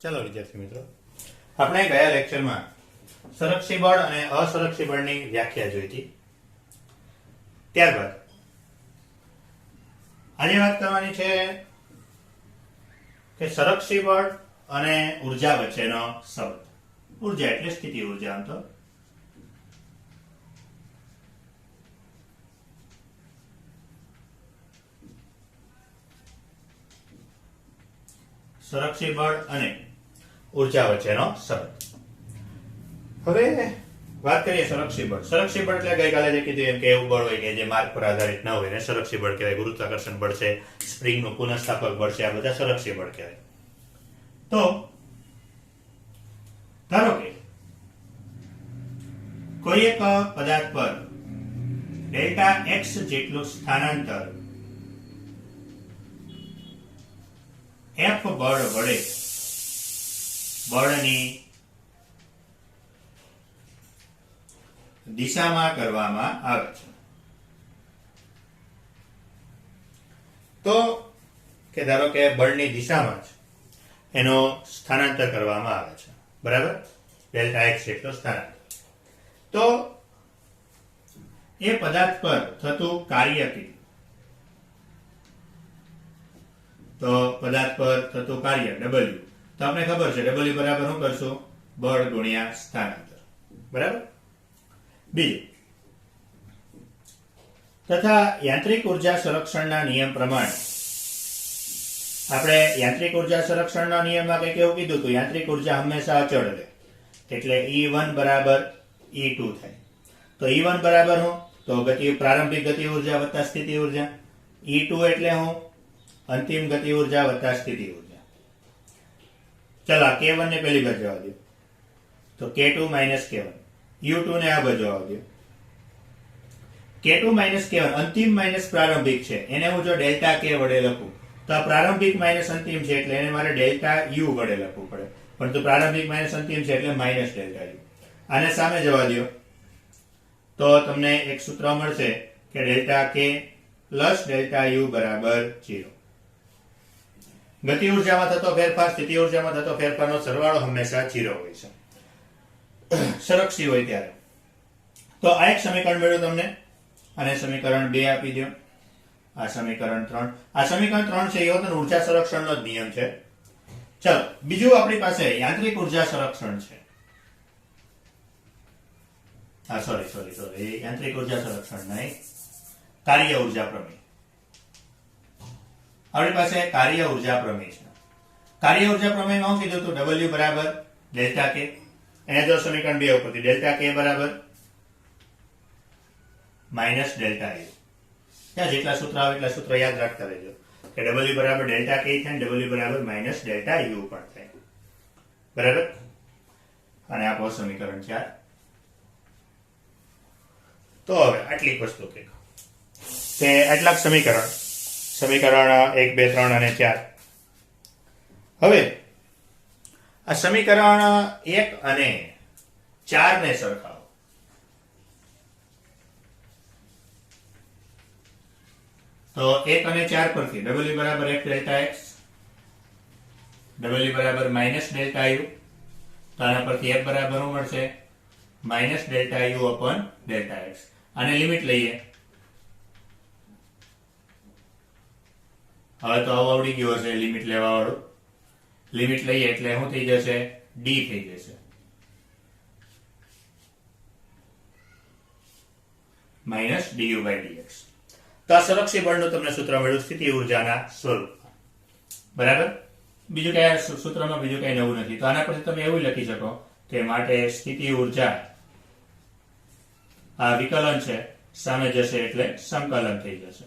ચાલો વિદ્યાર્થી મિત્રો, આપણે ગયા લેક્ચરમાં સંરક્ષી બળ અને અસંરક્ષી બળની વ્યાખ્યા જોઈ હતી. ત્યારબાદ આજે વાત કરવાની છે કે સંરક્ષી બળ અને ઉર્જા વચ્ચેનો સંબંધ. ઉર્જા એટલે સ્થિતિ ઉર્જા. આમ તો સંરક્ષી બળ અને ઉર્જા વચ્ચેનો સંબંધ. હવે વાત કરીએ સંરક્ષી બળ. સંરક્ષી બળ એટલે ગઈકાલે જે કીધું એમ કે એવું બળ હોય કે જે માર્ગ પર આધારિત ન હોય ને સંરક્ષી બળ કહેવાય. ગુરુત્વાકર્ષણ બળ છે, સ્પ્રિંગનું પુનઃસ્થાપક બળ છે, આ બધા સંરક્ષી બળ કહેવાય. તો ધારો કે કોઈ એક પદાર્થ પર ડેલ્ટા એક્સ જેટલું સ્થાનાંતર એફ બળ વડે બળની દિશામાં કરવામાં આવે છે. તો કે ધારો કે બળની દિશામાં જ એનો સ્થાનાંતર કરવામાં આવે છે, બરાબર, ડેલ્ટા એક્સ જેટલો સ્થાનાંતર. તો એ પદાર્થ પર થતું કાર્ય કેટલું? તો પદાર્થ પર થતું કાર્ય W. તો આપણે ખબર છે W બરાબર શું કરશું? બળ ગુણ્યા સ્થાનાંતર, બરાબર. બીજું, તથા યાંત્રિક ઉર્જા સંરક્ષણના નિયમ પ્રમાણે આપણે યાંત્રિક ઉર્જા સંરક્ષણના નિયમમાં કંઈક એવું કીધું હતું, યાંત્રિક ઉર્જા હંમેશા અચળ રહે, એટલે E1 બરાબર E2 થાય. તો E1 બરાબર શું? તો પ્રારંભિક ગતિ ઉર્જા વત્તા સ્થિતિ ઉર્જા. E2 એટલે શું? અંતિમ ગતિ ઉર્જા વત્તા સ્થિતિ ઉર્જા. ચલો K1 ને પેલી બાજુ જવા દો, તો K2 માઇનસ K1. U2 ને આ બાજુ આવવા દો. K2 માઇનસ K1 અંતિમ માઇનસ પ્રારંભિક છે, એને હું જો ડેલ્ટા K વડે લખું તો આ પ્રારંભિક માઇનસ અંતિમ છે એટલે એને મારે ડેલ્ટા U વડે લખવું પડે, પરંતુ પ્રારંભિક માઇનસ અંતિમ છે એટલે માઇનસ ડેલ્ટા U. આને સામે જવા દો તો તમને એક સૂત્ર મળશે કે delta K plus delta U બરાબર 0. ગતિ ઉર્જામાં થતો ફેરફાર સ્થિતિ ઉર્જામાં થતો ફેરફારનો સરવાળો હંમેશા 0 હોય છે, સંરક્ષી હોય ત્યારે. તો આ એક સમીકરણ મળ્યું તમને, અને સમીકરણ 2 આપી દો. આ સમીકરણ 3. આ સમીકરણ 3 છે એ ઉર્જા સંરક્ષણનો જ નિયમ છે. ચલો બીજું આપણી પાસે યાંત્રિક ઉર્જા સંરક્ષણ છે. સોરી યાંત્રિક ઉર્જા સંરક્ષણ નહીં, કાર્ય ઉર્જા પ્રમેય. આપણી પાસે કાર્ય ઉર્જા પ્રમેય છે. કાર્ય ઉર્જા પ્રમેયમાં શું કીધું હતું? W બરાબર ડેલ્ટા K. એને જો સમીકરણ 2 ઉપરથી ડેલ્ટા K બરાબર માઇનસ ડેલ્ટા U. ત્યાં જેટલા સૂત્ર આવે એટલા સૂત્ર યાદ રાખતા રહેજો કે W બરાબર ડેલ્ટા K થાય, W બરાબર માઇનસ ડેલ્ટા U પણ થાય, બરાબર. અને આપો સમીકરણ 4. તો હવે આટલી વસ્તુ કે આટલા સમીકરણ 1, 2, 3 અને 4. હવે આ સમીકરણ 1 અને 4 ને સરખાવો. તો 1 અને 4 પરથી W બરાબર 1 ડેલ્ટા x, W બરાબર માઇનસ ડેલ્ટા U. તો આના પરથી F બરાબર શું મળશે? Minus delta U upon delta x. આને લિમિટ લઈએ. હવે તો આવું આવડી ગયું હશે લિમિટ લેવા વાળું. લિમિટ લઈએ એટલે શું થઈ જશે? D થઈ જશે, માઇનસ du બાય dx. તો આ સંરક્ષી બળનું તમને સૂત્ર મળ્યું સ્થિતિ ઉર્જાના સ્વરૂપમાં, બરાબર. બીજું કઈ સૂત્રમાં બીજું કઈ નવું નથી. તો આના પરથી તમે એવું લખી શકો કે માટે સ્થિતિ ઉર્જા આ વિકલન છે, સામે જશે એટલે સંકલન થઈ જશે.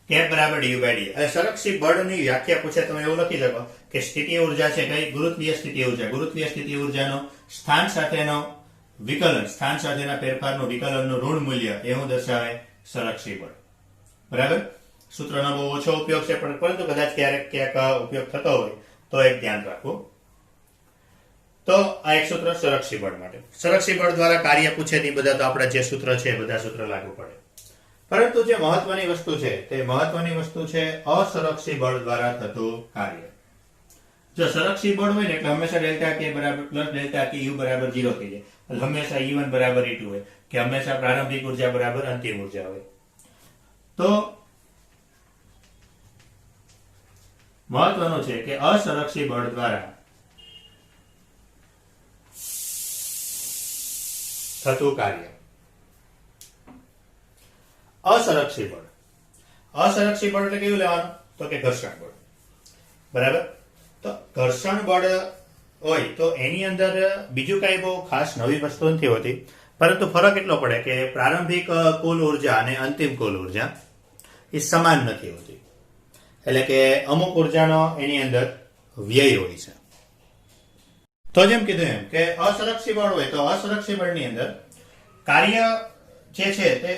K બરાબર du by dx. અને સંરક્ષી બળની વ્યાખ્યા પૂછે તમે એવું લખી શકો કે સ્થિતિ ઉર્જા છે કઈ? ગુરુત્વીય સ્થિતિ ઉર્જા. ગુરુત્વીય સ્થિતિ ઉર્જાનો સ્થાન સાથેનો વિકલન, સ્થાન સાથેના ફેરફારનું વિકલનનું ઋણ મૂલ્ય એવું દર્શાવે સંરક્ષી બળ, બરાબર. સૂત્રનો બહુ ઓછો ઉપયોગ છે, પરંતુ કદાચ ક્યાંક ઉપયોગ થતો હોય તો એક ધ્યાન રાખવું. તો આ એક સૂત્ર સંરક્ષી બળ માટે. સંરક્ષી બળ દ્વારા કાર્ય પૂછે તે બધા તો આપણા જે સૂત્ર છે બધા સૂત્ર લાગુ પડે. પરંતુ જે મહત્વની વસ્તુ છે તે મહત્વની વસ્તુ છે અસરક્ષી બળ દ્વારા થતું કાર્ય. જો સંરક્ષી બળ હોય ને એટલે હંમેશા ડેલ્ટા કે બરાબર પ્લસ ડેલ્ટા કે યુ બરાબર 0 થઈ જાય. એટલે હંમેશા E1 બરાબર E2 હોય કે હંમેશા પ્રારંભિક ઉર્જા બરાબર અંતિમ ઉર્જા હોય. તો મહત્વનું છે કે અસંરક્ષી બળ દ્વારા થતું કાર્ય. અસંરક્ષી બળ એટલે કેવું લેવાનું? તો કે ઘર્ષણ બળ. બરાબર. તો ઘર્ષણ બળ હોય તો એની અંદર બીજું કઈ બહુ ખાસ નવી વસ્તુ નથી હોતી, પરંતુ ફરક એટલો પડે કે પ્રારંભિક કુલ ઉર્જા અને અંતિમ કુલ ઉર્જા એ સમાન નથી હોતી. એટલે કે અમુક ઉર્જાનો એની અંદર વ્યય હોય છે. તો જેમ કીધું એમ કે અસંરક્ષી બળ હોય તો અસંરક્ષી બળની અંદર કાર્ય જે છે તે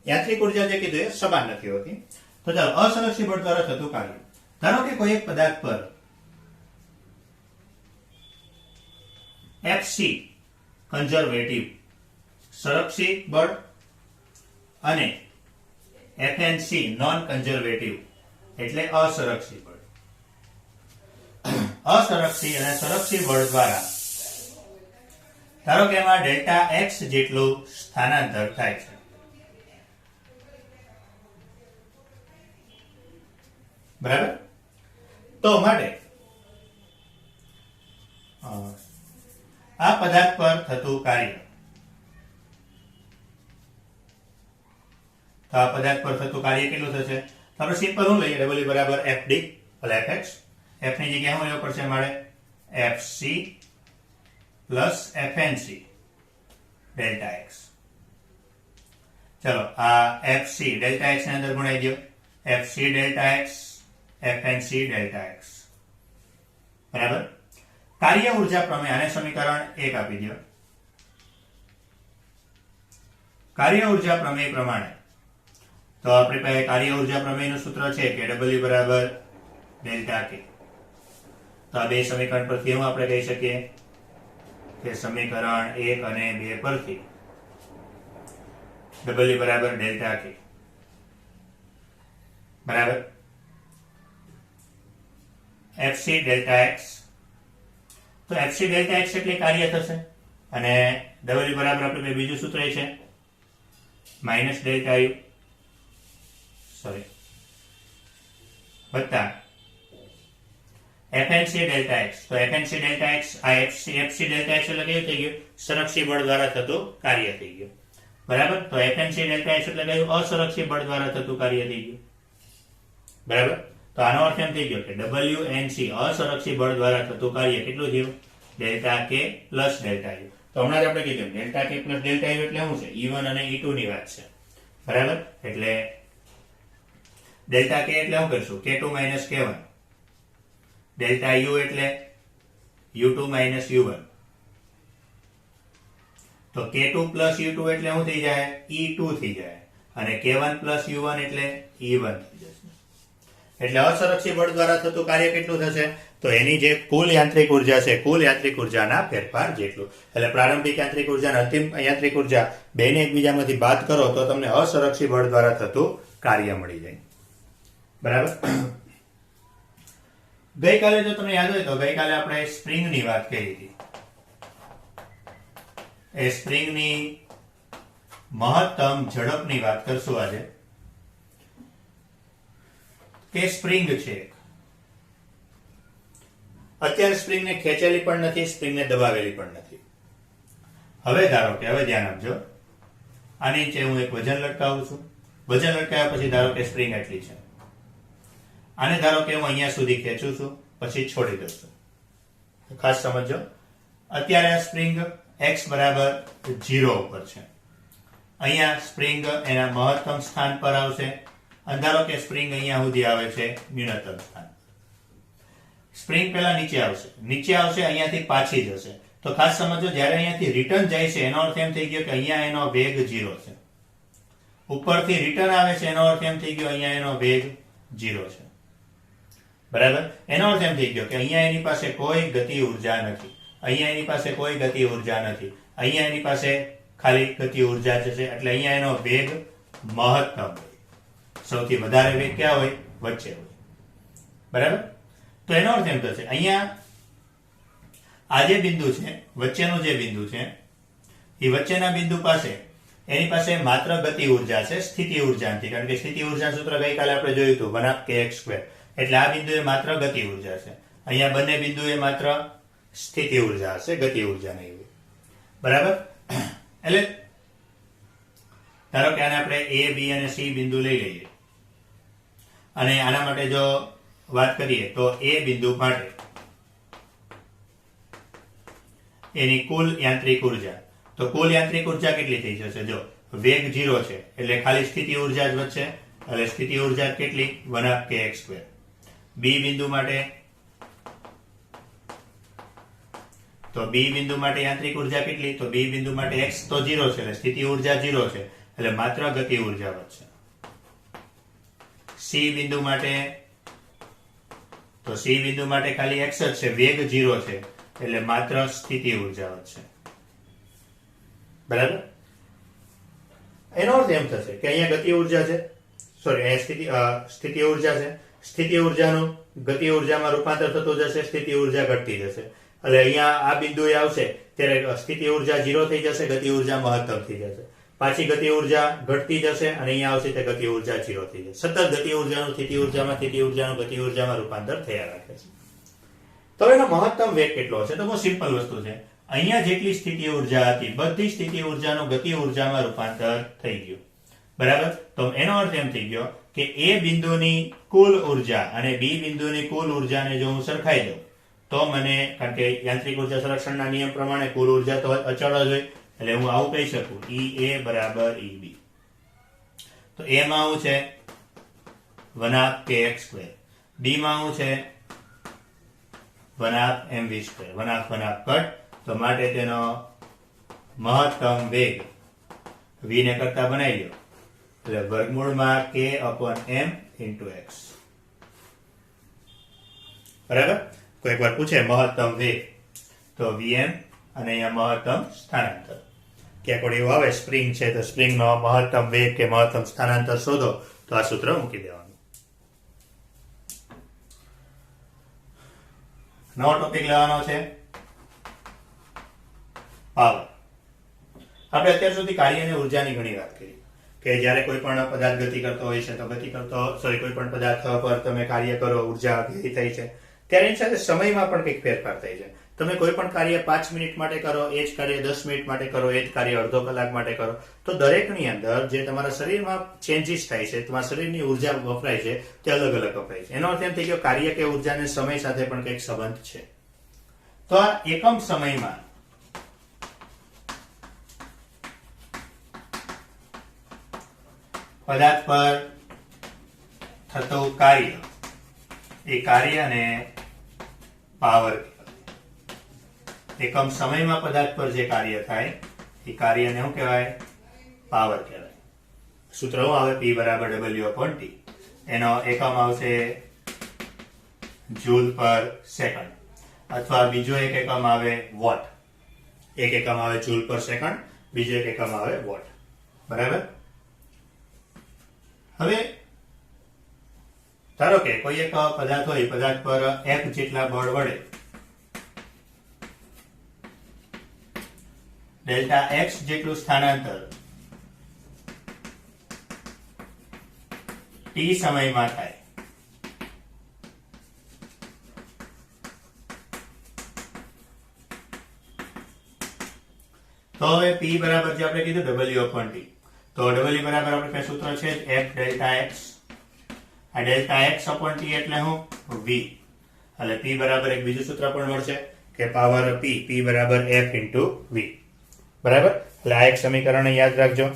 યાંત્રિક ઉર્જા જે કીધું એ સમાન નથી હોતી. તો ચાલો અસંરક્ષી બળ દ્વારા થતું કાર્ય. ધારો કે કોઈ એક પદાર્થ પર Fc કન્ઝર્વેટિવ સંરક્ષી બળ અને Fnc નોન કન્ઝર્વેટિવ એટલે અસંરક્ષી બળ. અસંરક્ષી અને સંરક્ષી બળ દ્વારા ધારો કે એમાં ડેલ્ટા x જેટલું સ્થાનાંતર થાય છે. બરાબર. તો માટે આ પદાર્થ પર થતું કાર્ય, તો આ પદાર્થ પર થતું કાર્ય કેટલું થશે? તો આપણે સિમ્પલ હું લઈએ W બરાબર FD Fx. F ની જગ્યાએ શું લેવું પડશે મારે? Fc plus Fnc delta x. ચલો આ Fc ડેલ્ટા x ની અંદર ગુણાઈ દો. Fc delta x Fnc delta x. બરાબર. કાર્ય ઉર્જા પ્રમેય આને સમીકરણ 1 આપી દો. કાર્ય ઉર્જા પ્રમેય પ્રમાણે તો આપણી પાસે કાર્ય ઉર્જા પ્રમેયનું સૂત્ર છે કે W બરાબર ડેલ્ટા k. તો આ બે સમીકરણ પરથી હું આપણે કહી શકીએ કે સમીકરણ 1 અને 2 પરથી W બરાબર ડેલ્ટા k. બરાબર. Fc ડેલ્ટા x, તો Fc ડેલ્ટા x એટલે કાર્ય થશે અને W બરાબર આપણે બીજું સૂત્ર છે માઇનસ ડેલ્ટા યુ વત્તા Fnc ડેલ્ટા x. તો Fnc ડેલ્ટા x આ Fc ડેલ્ટા x એટલે કેવું થઈ ગયું? સંરક્ષી બળ દ્વારા થતું કાર્ય થઈ ગયું. બરાબર. તો Fnc ડેલ્ટા x એટલે કયું? અસંરક્ષી બળ દ્વારા થતું કાર્ય થઈ ગયું. બરાબર. તો આનો અર્થ એમ થઈ ગયો કે Wnc અસંરક્ષી બળ દ્વારા થતું કાર્ય કેટલું થયું? Delta k plus delta you. તો હમણાં જ આપણે કીધું delta k plus delta you એટલે શું છે? E1 અને E2 ની વાત છે. બરાબર. એટલે ડેલ્ટા k એટલે શું કરશું? K2 minus K1. Delta you એટલે U2 માઇનસ U1. તો K2 પ્લસ U2 એટલે શું થઈ જાય? E2 થઈ જાય. અને K1 પ્લસ U1 એટલે E1 થઈ જશે. એટલે અસંરક્ષી બળ દ્વારા થતું કાર્ય કેટલું થશે? તો એની જે કુલ યાંત્રિક ઉર્જા છે, કુલ યાંત્રિક ઉર્જાના ફેરફાર જેટલું. એટલે પ્રારંભિક યાંત્રિક ઉર્જા અને અંતિમ યાંત્રિક ઉર્જા બેને એકબીજામાંથી બાદ કરો તો તમને અસંરક્ષી બળ દ્વારા થતું કાર્ય મળી જાય. બરાબર. ગઈકાલે જો તમને યાદ હોય તો ગઈકાલે આપણે સ્પ્રિંગની વાત કરી હતી. એ સ્પ્રિંગની મહત્તમ ઝડપની વાત કરશું આજે. કે સ્પ્રિંગ છે, અત્યારે સ્પ્રિંગને ખેંચેલી પણ નથી, સ્પ્રિંગને દબાવેલી પણ નથી. હવે ધારો કે, હવે ધ્યાન આપજો, આની નીચે હું એક વજન લટકાવું છું. વજન લટકાવ્યા પછી ધારો કે સ્પ્રિંગ એટલી છે. આને ધારો કે હું અહીંયા સુધી ખેંચું છું, પછી છોડી દઉં છું. ખાસ સમજો, અત્યારે આ સ્પ્રિંગ x બરાબર 0 ઉપર છે. અહીંયા સ્પ્રિંગ એના મહત્તમ સ્થાન પર આવશે. ધારો કે સ્પ્રિંગ અહીંયા સુધી આવે છે ન્યૂનતમ સ્થાન. સ્પ્રિંગ પહેલા નીચે આવશે, અહીંયાથી પાછી જશે. તો ખાસ સમજો, જ્યારે અહીંયાથી રિટર્ન જાય છે એનો અર્થ એમ થઈ ગયો કે અહીંયા એનો વેગ 0 છે. ઉપરથી રિટર્ન આવે છે એનો અર્થ એમ થઈ ગયો અહીંયા એનો વેગ 0 છે. બરાબર. એનો અર્થ એમ થઈ ગયો કે અહીંયા એની પાસે કોઈ ગતિ ઉર્જા નથી, અહીંયા એની પાસે કોઈ ગતિ ઉર્જા નથી, અહીંયા એની પાસે ખાલી ગતિ ઉર્જા છે. એટલે અહીંયા એનો વેગ મહત્તમ વેગ. સૌથી વધારે વેગ ક્યાં હોય? વચ્ચે હોય. બરાબર? તો એનો અર્થ એમ થશે અહીંયા આ જે બિંદુ છે, વચ્ચેનું જે બિંદુ છે, એ વચ્ચેના બિંદુ પાસે એની પાસે માત્ર ગતિ ઉર્જા છે, સ્થિતિ ઉર્જા નથી. કારણ કે સ્થિતિ ઉર્જા સૂત્ર ગઈકાલે આપણે જોયું હતું 1/kx². એટલે આ બિંદુએ માત્ર ગતિ ઉર્જા છે. અહીંયા બંને બિંદુએ માત્ર સ્થિતિ ઉર્જા હશે, ગતિ ઉર્જા નહીં હોય. બરાબર? એટલે ધારો કે આને આપણે A, B અને C બિંદુ લઈ લઈએ અને આના માટે જો વાત કરીએ તો A બિંદુ માટે એની કુલ યાંત્રિક ઉર્જા, તો કુલ યાંત્રિક ઉર્જા કેટલી થઈ જશે? જો વેગ 0 છે એટલે ખાલી સ્થિતિ ઉર્જા જ વધશે, એટલે સ્થિતિ ઉર્જા કેટલી? 1/kx². B બિંદુ માટે તો B બિંદુ માટે યાંત્રિક ઉર્જા કેટલી? તો B બિંદુ માટે x તો 0 છે એટલે સ્થિતિ ઉર્જા 0 છે, એટલે માત્ર ગતિ ઉર્જા વધશે. C બિંદુ માટે તો C બિંદુ માટે ખાલી x જ છે, વેગ 0 છે એટલે માત્ર સ્થિતિ ઉર્જા વધશે. બરાબર? એનો અર્થ એમ થશે કે અહીંયા ગતિ ઉર્જા છે, સોરી અહીંયા સ્થિતિ ઉર્જા છે. સ્થિતિ ઉર્જાનું ગતિ ઉર્જામાં રૂપાંતર થતું જશે, સ્થિતિ ઉર્જા ઘટતી જશે. એટલે અહીંયા આ બિંદુએ આવશે ત્યારે સ્થિતિ ઉર્જા 0 થઈ જશે, ગતિ ઉર્જા મહત્તમ થઈ જશે. પાછી ગતિ ઉર્જા ઘટતી જશે અને અહીંયા આવશે તે ગતિ ઉર્જા 0 થઈ જશે. સતત ગતિ ઉર્જાનું સ્થિતિ ઉર્જામાં, સ્થિતિ ઉર્જાનું ગતિ ઉર્જામાં રૂપાંતર થયા રાખે છે. તો એનો મહત્તમ વેગ કેટલો હશે? તો બહુ સિમ્પલ વસ્તુ છે. અહીંયા જેટલી સ્થિતિ ઉર્જા હતી બધી સ્થિતિ ઉર્જાનું ગતિ ઉર્જામાં રૂપાંતર થઈ ગયું. બરાબર? તો એનો અર્થ એમ થઈ ગયો કે A બિંદુની કુલ ઉર્જા અને B બિંદુની કુલ ઉર્જાને જો હું સરખાઈ દઉં તો મને, કારણ કે યાંત્રિક ઉર્જા સંરક્ષણના નિયમ પ્રમાણે કુલ ઉર્જા તો અચળ જ હોય, એટલે હું આવું કહી શકું EA બરાબર EB. તો A માં શું છે? 1/kx². B માં શું છે? 1/mv². 1/1 કટ. તો માટે તેનો મહત્તમ વેગ v ને કરતા બનાવી લો એટલે વર્ગમૂળમાં k/m × x. બરાબર? કોઈ વાર પૂછે મહત્તમ વેગ તો vm અને અહીંયા મહત્તમ સ્થાનાંતર. ક્યાંક એવું આવે સ્પ્રિંગ છે તો સ્પ્રિંગનો મહત્તમ વેગ કે મહત્તમ સ્થાનાંતર શોધો તો આ સૂત્ર મૂકી દેવાનું. નવો ટોપિક લેવાનો છે પાવર. આપણે અત્યાર સુધી કાર્ય અને ઉર્જાની ઘણી વાત કરી કે જ્યારે કોઈ પણ પદાર્થ ગતિ કરતો હોય છે તો કોઈ પણ પદાર્થ પર તમે કાર્ય કરો, ઉર્જા વ્યય થાય છે, ત્યારે એની સાથે સમયમાં પણ કંઈક ફેરફાર થાય છે. તમે કોઈ પણ કાર્ય 5 મિનિટ માટે કરો, એ જ કાર્ય 10 મિનિટ માટે કરો, એ જ કાર્ય અડધો કલાક માટે કરો, તો દરેકની અંદર જે તમારા શરીરમાં ચેન્જીસ થાય છે, તમારા શરીરની ઉર્જા વપરાય છે તે અલગ અલગ વપરાય છે. એનો અર્થ એમ થઈ ગયો કાર્ય કે ઉર્જાને સમય સાથે પણ કંઈક સંબંધ છે. તો આ એકમ સમયમાં પદાર્થ પર થતું કાર્ય, એ કાર્યને પાવર કહેવાય. એકમ સમયમાં પદાર્થ પર જે કાર્ય થાય એ કાર્યને શું કહેવાય? પાવર કહેવાય. સૂત્ર શું આવે? P બરાબર W/T. એનો એકમ આવશે જૂલ પર સેકન્ડ, અથવા બીજો એક એકમ આવે વોટ. એક એકમ આવે જૂલ પર સેકન્ડ, બીજો એક એકમ આવે વોટ. બરાબર? હવે ધારો કે કોઈ એક પદાર્થ હોય, પદાર્થ પર F જેટલા બળ વડે ડેલ્ટા x જેટલું સ્થાનાંતર t સમયમાં થાય. તો હવે P બરાબર જે આપણે કીધું W/T, તો W બરાબર આપણે કઈ સૂત્ર છે? F delta x. આ ડેલ્ટા x/T એટલે શું? V. એટલે P બરાબર એક બીજું સૂત્ર પણ મળશે કે પાવર P બરાબર F × V. બરાબર? એટલે આ એક સમીકરણ યાદ રાખજો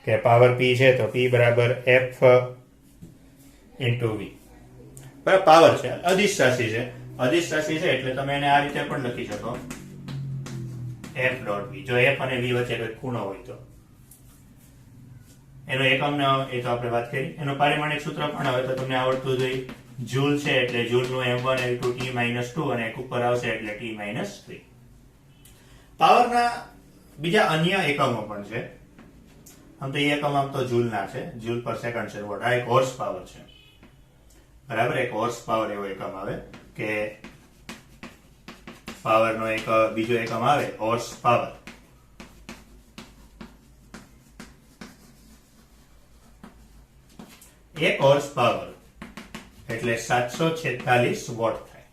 કે પાવર P છે તો P બરાબર F × V. બરાબર? પાવર છે, અદિશ રાશિ છે. અદિશ રાશિ છે એટલે તમે એને આ રીતે પણ લખી શકો F.V. જો F અને V વચ્ચે કોઈ ખૂણો હોય તો એનો એકમનો એ તો આપણે વાત કરી. એનું પારિમાણિક સૂત્ર પણ હવે તો તમને આવડતું જોઈએ. જૂલ છે એટલે જૂલનું m1 L2 T-2 અને એક ઉપર આવશે એટલે T-3. પાવરના બીજા અન્ય એકમો પણ છે. આમ તો એ એકમ આમ તો જૂલના છે, જૂલ પર સેકન્ડ છે વોટ. આ એક હોર્સ પાવર છે, બરાબર. એક હોર્સ પાવર એવો એકમ આવે કે પાવરનો એક બીજો એકમ આવે હોર્સ પાવર. એક હોર્સ પાવર એટલે 746 વોટ થાય,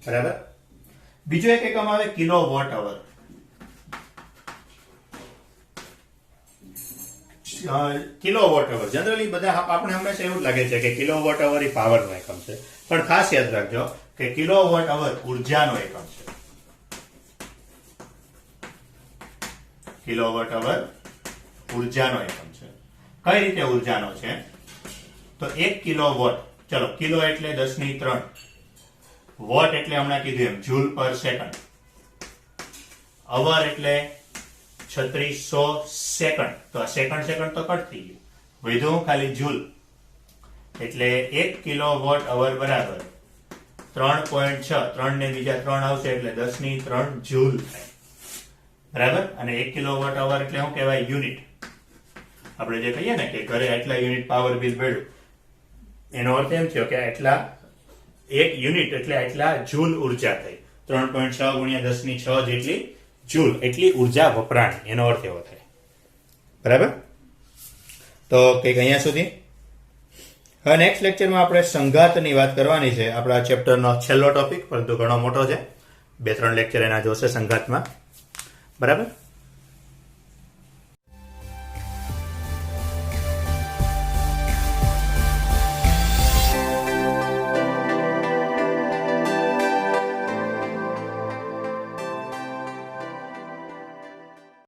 બરાબર. બીજો એક એકમ આવે kilo watt hour. Kilo watt hour generally બધા આપણે હંમેશા એવું લાગે છે કે કિલો વોટ અવર એ પાવરનો એકમ છે, પણ ખાસ યાદ રાખજો કે કિલો વોટ અવર ઉર્જાનો એકમ છે. કિલો વોટ અવર ઉર્જાનો એકમ છે. કઈ રીતે ઉર્જાનો છે? તો 1 કિલો વોટ, ચલો કિલો એટલે 10⁻3, વોટ એટલે હમણાં કીધું એમ જૂલ પર સેકન્ડ, અવર એટલે 3600 સેકન્ડ. તો આ સેકન્ડ સેકન્ડ તો કટ થઈ ગયું, વધ્યું ખાલી જૂલ. એટલે 1 કિલો વોટ અવર બરાબર 3.6, 3 ને બીજા 3 આવશે એટલે 10⁻3 જૂલ થાય, બરાબર. અને 1 કિલો વોટ અવર એટલે શું કહેવાય? યુનિટ. આપણે જે કહીએ ને કે ઘરે આટલા યુનિટ પાવર બિલ ભર્યું, એનો અર્થ એમ થયો કે આટલા એક યુનિટ એટલે આટલા જૂલ ઉર્જા થઈ. 3.6 ગુણ્યા 10⁻6 જેટલી જૂલ, એટલી ઉર્જા વપરાણી, એનો અર્થ એવો થાય, બરાબર. તો કંઈક અહીંયા સુધી. હવે નેક્સ્ટ લેક્ચરમાં આપણે સંઘાતની વાત કરવાની છે. આપણા ચેપ્ટરનો છેલ્લો ટોપિક, પરંતુ ઘણો મોટો છે. 2-3 લેક્ચર એના જોશે સંઘાતમાં, બરાબર.